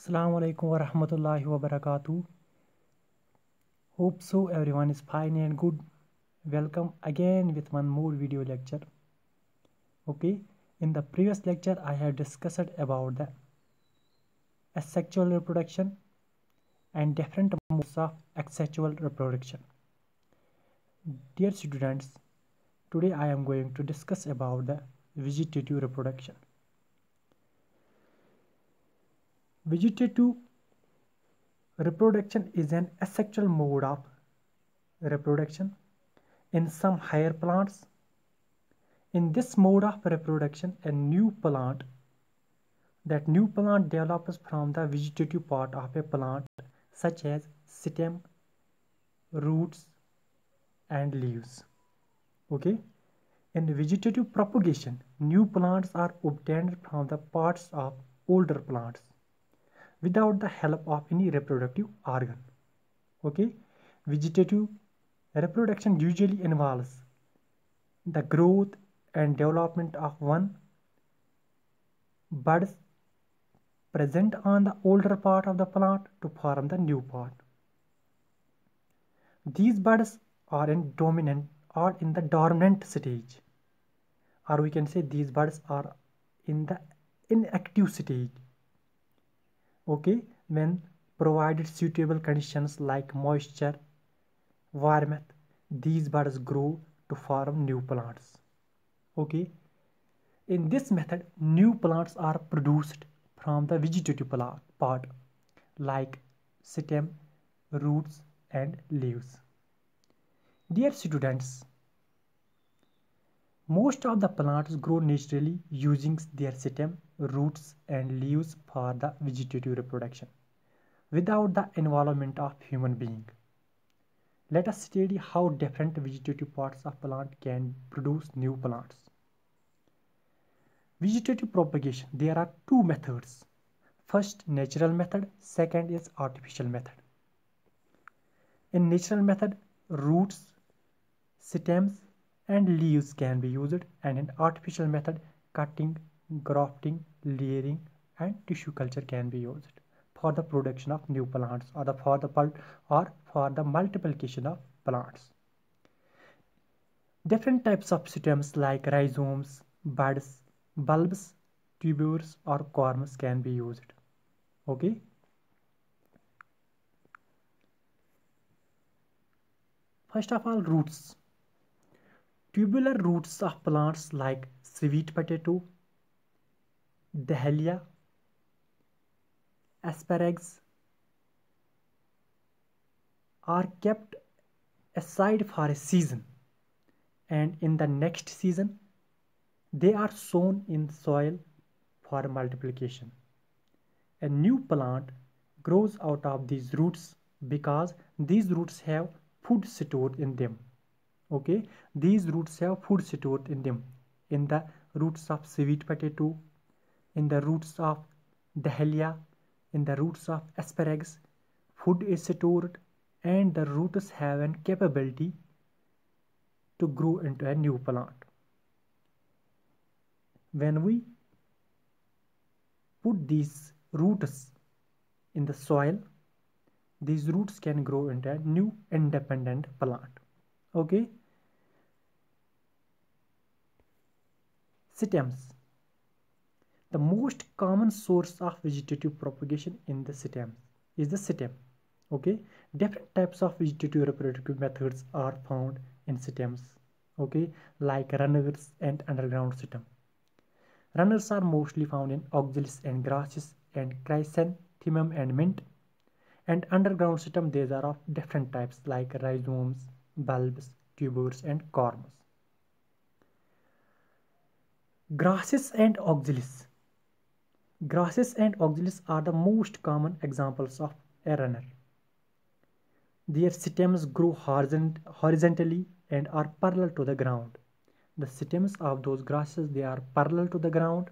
Assalamu alaikum wa rahmatullahi wa barakatuh. Hope so everyone is fine and good. Welcome again with one more video lecture. Okay, in the previous lecture I have discussed about the asexual reproduction and different modes of asexual reproduction. Dear students, today I am going to discuss about the vegetative reproduction. Vegetative reproduction is an asexual mode of reproduction in some higher plants. In this mode of reproduction, that new plant develops from the vegetative part of a plant, such as stem, roots, and leaves. Okay. In vegetative propagation, new plants are obtained from the parts of older plants without the help of any reproductive organ. Okay. Vegetative reproduction usually involves the growth and development of one buds present on the older part of the plant to form the new part. These buds are in the dormant stage, or we can say these buds are in the inactive stage. Okay, when provided suitable conditions like moisture, warmth, these buds grow to form new plants. Okay, in this method, new plants are produced from the vegetative part like stem, roots, and leaves. Dear students, most of the plants grow naturally using their stem, roots, and leaves for the vegetative reproduction without the involvement of human being. Let us study how different vegetative parts of plant can produce new plants. Vegetative propagation, there are two methods. First, natural method. Second is artificial method. In natural method, roots, stems, and leaves can be used, and in artificial method, cutting, grafting, layering, and tissue culture can be used for the production of new plants or for the multiplication of plants. Different types of stems like rhizomes, buds, bulbs, tubers, or corms can be used. Okay. First of all, roots. Tubular roots of plants like sweet potato, dahlia, asparagus are kept aside for a season, and in the next season they are sown in soil for multiplication. A new plant grows out of these roots because these roots have food stored in them. Okay, these roots have food stored in them. In the roots of sweet potato, in the roots of dahlia, in the roots of asparagus, food is stored, and the roots have an capability to grow into a new plant. When we put these roots in the soil, these roots can grow into a new independent plant. Okay. Stems. The most common source of vegetative propagation in the stems is the stem. Okay. Different types of vegetative reproductive methods are found in stems. Okay, like runners and underground stem. Runners are mostly found in oxalis and grasses and chrysanthemum and mint. And underground stem, these are of different types like rhizomes, bulbs, tubers, and corms. Grasses and oxalis. Grasses and oxalis are the most common examples of a runner. Their stems grow horizontally and are parallel to the ground. The stems of those grasses, they are parallel to the ground.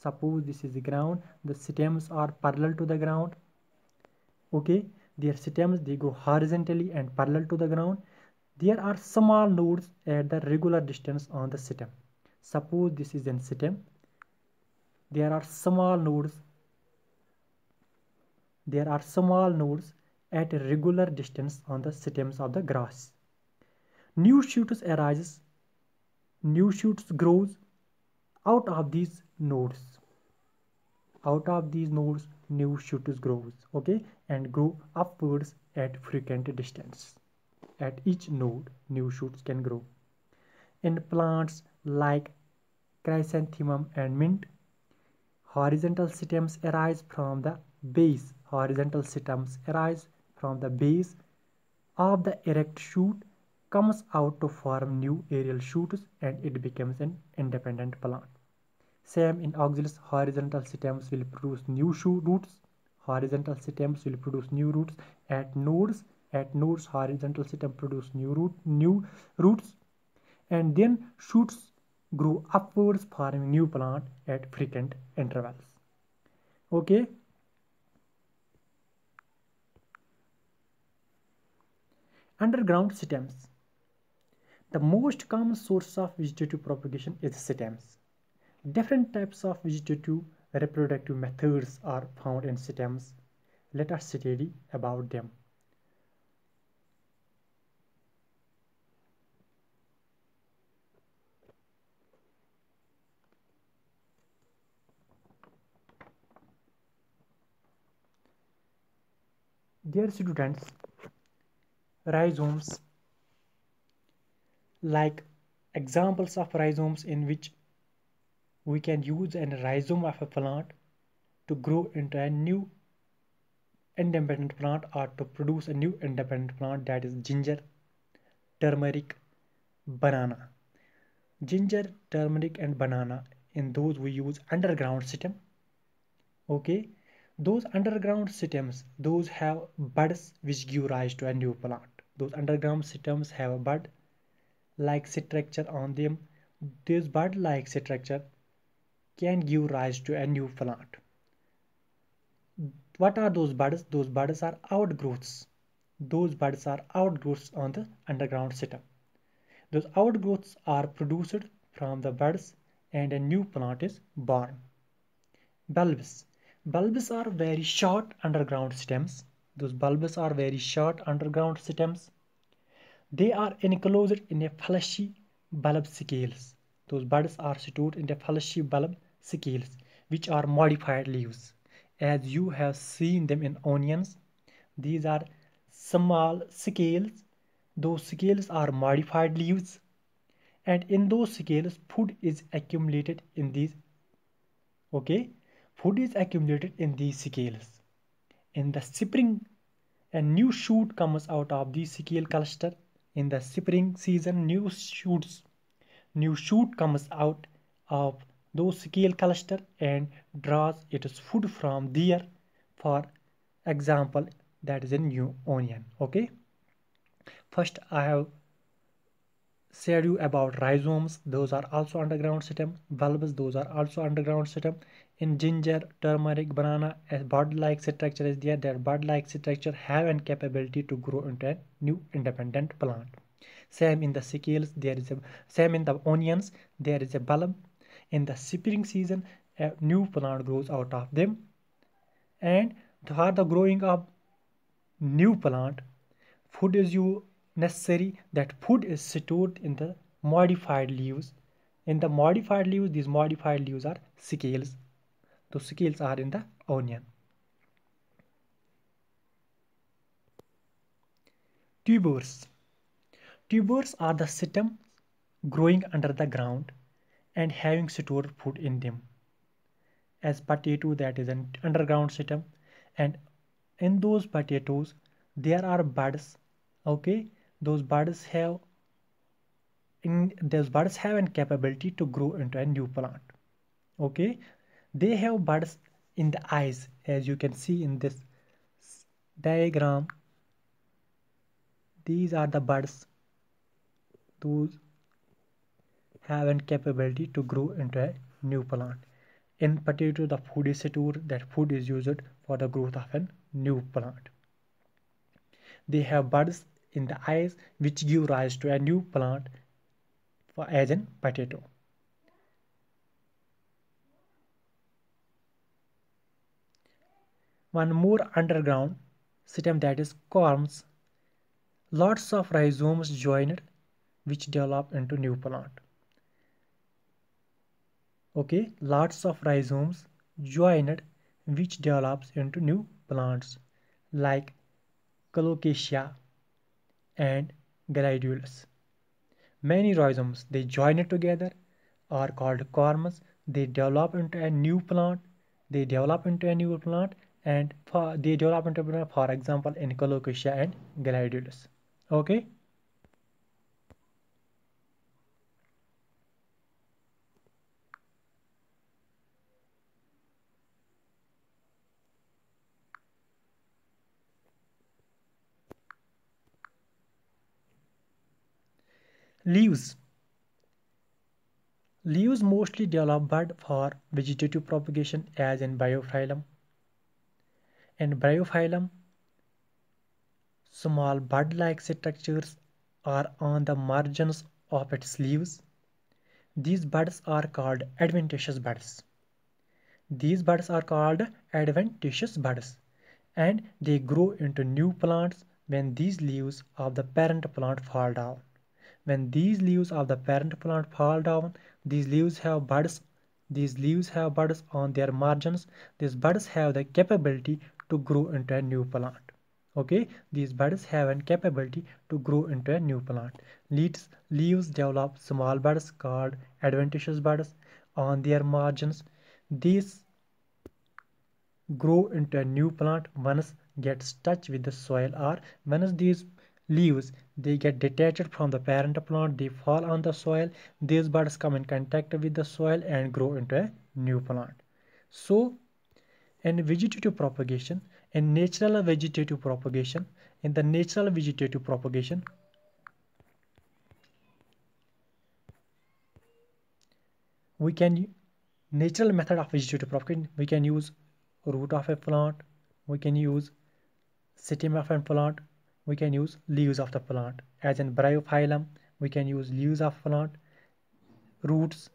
Suppose this is the ground, the stems are parallel to the ground. Okay, their stems, they go horizontally and parallel to the ground. There are small nodes at the regular distance on the stem. Suppose this is a stem. There are small nodes There are small nodes at a regular distance on the stems of the grass. New shoots arises, new shoots grows out of these nodes. Out of these nodes, new shoots grows, okay, and grow upwards at frequent distance. At each node, new shoots can grow. In plants like chrysanthemum and mint, horizontal stems arise from the base. Horizontal stems arise from the base of the erect shoot, comes out to form new aerial shoots, and it becomes an independent plant. Same in auxiliaries, horizontal stems will produce new roots. Horizontal stems will produce new roots at nodes. At nodes, horizontal stem produce new roots, and then shoots grow upwards, forming new plant at frequent intervals. Okay. Underground stems. The most common source of vegetative propagation is stems. Different types of vegetative reproductive methods are found in stems. Let us study about them. Dear students, rhizomes, like examples of rhizomes in which we can use a rhizome of a plant to grow into a new independent plant or to produce a new independent plant, that is ginger, turmeric, banana. Ginger, turmeric and banana, in those we use underground stem. Okay, those underground stems, those have buds which give rise to a new plant. Those underground stems have a bud like structure on them. This bud like structure can give rise to a new plant. What are those buds? Those buds are outgrowths. Those buds are outgrowths on the underground stem. Those outgrowths are produced from the buds and a new plant is born. Bulbs. Bulbs are very short underground stems. Those bulbs are very short underground stems. They are enclosed in a fleshy bulb scales. Those buds are stored in the fleshy bulb scales, which are modified leaves. As you have seen them in onions, these are small scales. Those scales are modified leaves, and in those scales, food is accumulated in these. Okay, food is accumulated in these scales. In the spring, a new shoot comes out of the scale cluster. In the spring season, new shoot comes out of those scale cluster and draws its food from there. For example, that is a new onion. Okay, first I have said you about rhizomes, those are also underground stem. Bulbs, those are also underground stem. In ginger, turmeric, banana, a bud-like structure is there. That bud-like structure have an capability to grow into a new independent plant. Same in the scales, there is a same in the onions, there is a bulb. In the spring season, a new plant grows out of them. And for the growing of new plant, food is necessary. That food is stored in the modified leaves. In the modified leaves, these modified leaves are scales. Those scales are in the onion. Tubers. Tubers are the stems growing under the ground and having stored food in them. As potato, that is an underground stem, and in those potatoes there are buds. Okay, those buds have an capability to grow into a new plant. Okay, they have buds in the eyes, as you can see in this diagram. These are the buds. Those have an capability to grow into a new plant. In potato, the food is stored. That food is used for the growth of a new plant. They have buds in the eyes which give rise to a new plant, for as in potato. one more underground system, that is corms. Lots of rhizomes joined which develop into new plant. Okay, lots of rhizomes joined which develops into new plants like colocasia and gladiolus. Many rhizomes, they join it together, are called corms. They develop into a new plant. They develop into a new plant, and they develop into a plant, for example, in colocasia and gladiolus. Okay. Leaves. Leaves mostly develop bud for vegetative propagation as in biophylum. In biophylum, small bud-like structures are on the margins of its leaves. These buds are called adventitious buds. These buds are called adventitious buds, and they grow into new plants when these leaves of the parent plant fall down. When these leaves of the parent plant fall down, these leaves have buds. These leaves have buds on their margins. These buds have the capability to grow into a new plant. Okay, these buds have a capability to grow into a new plant. Leaves develop small buds called adventitious buds on their margins. These grow into a new plant once gets touched with the soil, or once these leaves, they get detached from the parent plant, they fall on the soil, these buds come in contact with the soil and grow into a new plant. So in vegetative propagation, in the natural vegetative propagation, we can natural method of vegetative propagation, we can use root of a plant, we can use stem of a plant, we can use leaves of the plant. As in bryophyllum, we can use leaves of plant. Roots,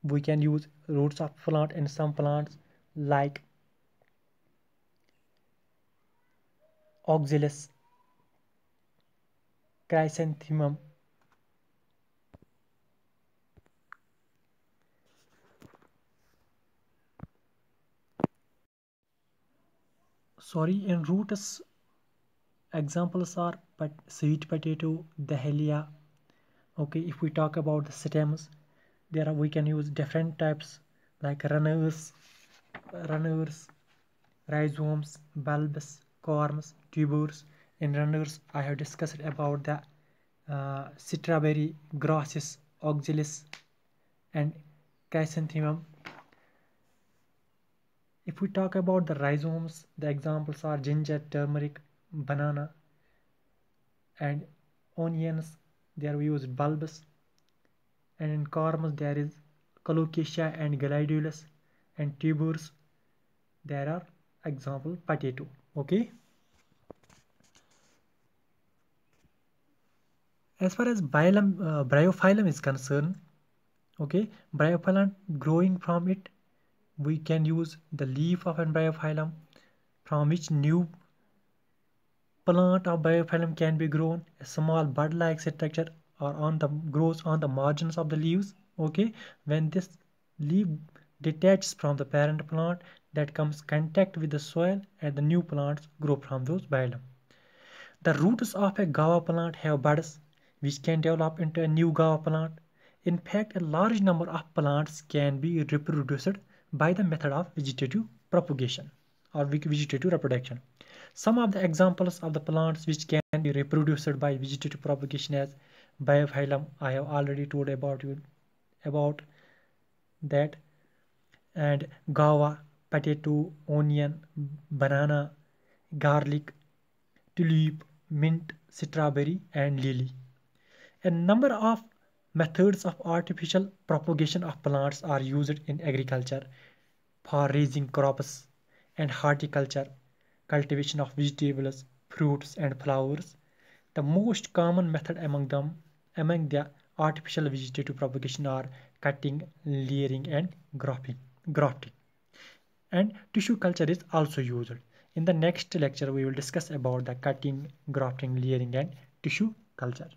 we can use roots of plant in some plants like oxalis, chrysanthemum. Sorry, in roots examples are sweet potato, dahlia. Okay, if we talk about the stems, there are, we can use different types like runners, rhizomes, bulbs, corms, tubers. In runners, I have discussed about the strawberry, grasses, oxalis, and chrysanthemum. If we talk about the rhizomes, the examples are ginger, turmeric, banana, and onions. There we use bulbs, and in corms there is colocasia and gladiolus, and tubers there are example potato. Okay. As far as bryophyllum is concerned, okay, bryophyllum, growing from it, we can use the leaf of a bryophyllum from which new plant of bryophyllum can be grown. A small bud-like structure or grows on the margins of the leaves. Okay, when this leaf detaches from the parent plant, that comes contact with the soil, and the new plants grow from those phylum. The roots of a guava plant have buds which can develop into a new guava plant. In fact, a large number of plants can be reproduced by the method of vegetative propagation or vegetative reproduction. Some of the examples of the plants which can be reproduced by vegetative propagation as biophyllum, I have already told about that, and guava, potato, onion, banana, garlic, tulip, mint, strawberry, and lily. A number of methods of artificial propagation of plants are used in agriculture for raising crops and horticulture, cultivation of vegetables, fruits, and flowers. The most common method among the artificial vegetative propagation are cutting, layering, and grafting. and tissue culture is also used. In the next lecture, we will discuss about the cutting, grafting, layering, and tissue culture.